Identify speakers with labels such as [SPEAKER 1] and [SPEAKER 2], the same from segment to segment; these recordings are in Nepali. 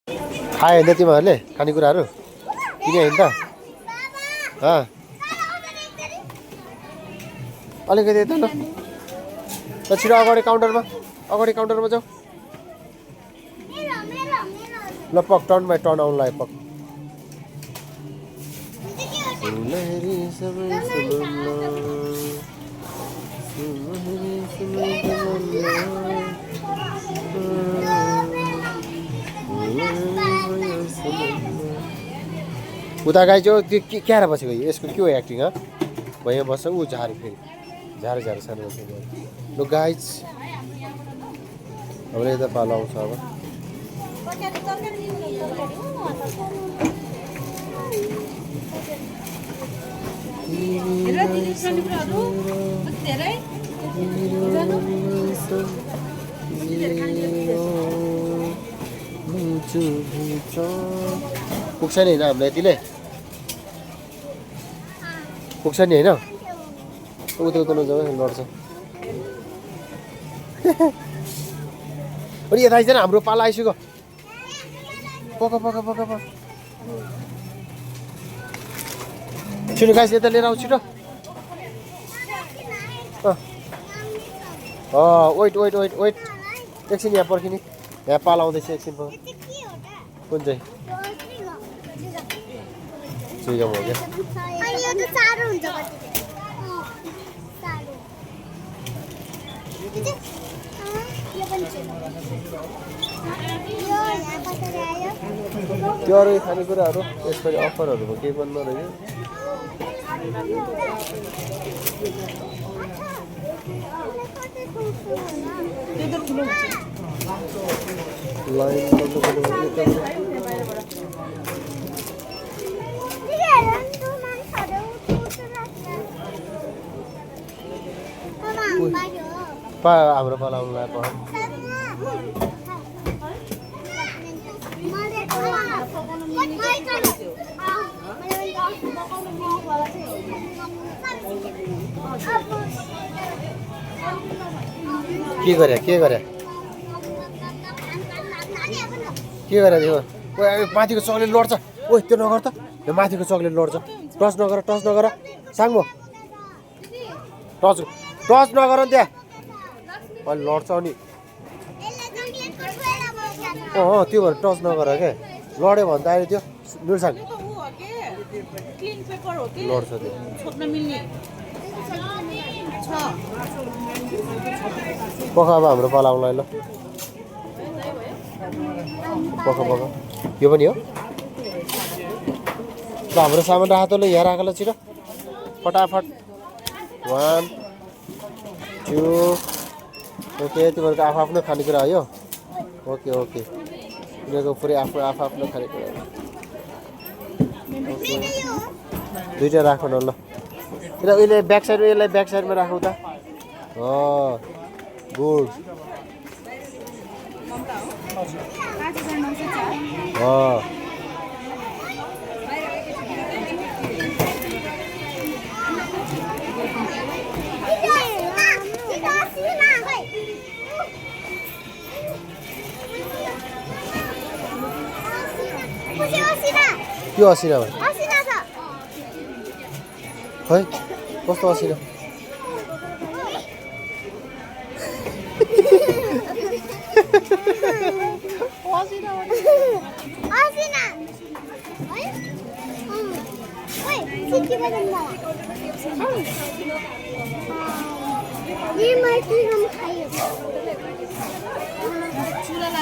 [SPEAKER 1] खायो होइन तिमीहरूले खानेकुराहरू किने होइन त अलिकति यता ल छिटो अगाडि काउन्टरमा जाऊ ल पक टर्न बाई टर्न आउनु लाग्यो पक उता गाई चाहिँ त्यो क्याएर बसेको यसको के हो एक्टिङ भैया बस्छ ऊ झारे फेरि झारे सानो बसेको लु गाई अब यता पालो आउँछ अब पुग्छ नि होइन हामीलाई यतिले पुग्छ नि होइन उता नजाऊ लड्छ अनि यता आइज न हाम्रो पाला आइसक्यो पक छिटो गाइस यता लिएर आऊ छिटो वेट एकछिन यहाँ पर्खिने यहाँ पाला आउँदैछ एकछिन कुन चाहिँ चुइगम हो क्या त्यो अरू खानेकुराहरू यसपालि अफरहरूमा केही पनि नरहेछ हाम्रो पाला आउनु लाग्यो के गरे तिम्रो माथिको चक्लेट लड्छ ओ त्यो नगर त यो माथिको चक्लेट लड्छ टच नगर साङ्गो टच नगर नि त्यहाँ अहिले लड्छ नि त्यो भएर टच नगर क्या लड्यो भने त अहिले त्यो मिर्साङ लड्छ त्यो पख अब हाम्रो पाला आउला ल पख यो पनि हो ल हाम्रो सामान रातोले यहाँ राखेर छिटो फटाफट 1 2 ओके तिमीहरूको आफ्नो खानेकुरा हो यो ओके तिनीहरूको पुरै आफ्नो खानेकुरा दुईवटा राखौ न ल यसलाई ब्याक साइडमा राखौ त गुड त्यो असिना भयो खै कस्तो असिना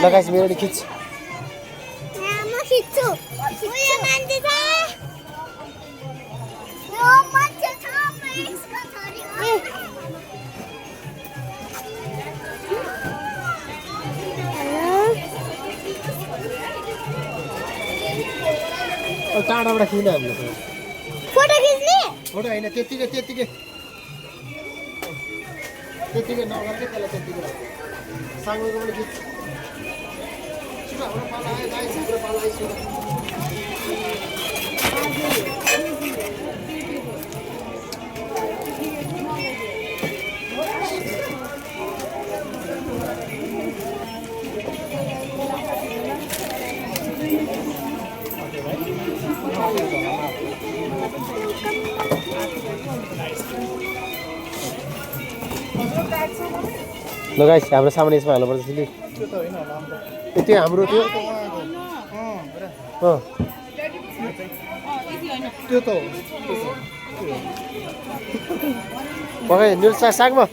[SPEAKER 1] लगाइस मेरो खिच टाढाबाट खिच्न हामीले फोटो होइन त्यतिकै नगर के त्यसलाई त्यतिकै साङ्गोको पनि खिच छिटो हाम्रो पाला आयो गाइस हाम्रो पाला आइसक्यो ल गाइस हाम्रो सामान यसमा हाल्नुपर्छ फेरि त्यो हाम्रो त्यो
[SPEAKER 2] त्यो त हो
[SPEAKER 1] पकाइ निल सागमा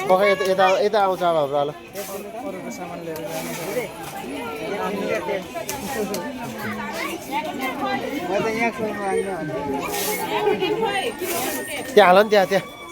[SPEAKER 1] पकाइ यता यता आउँछ अब हाम्रो ल
[SPEAKER 2] अरूको सामान लिएर
[SPEAKER 1] त्यहाँ हाल नि त्यहाँ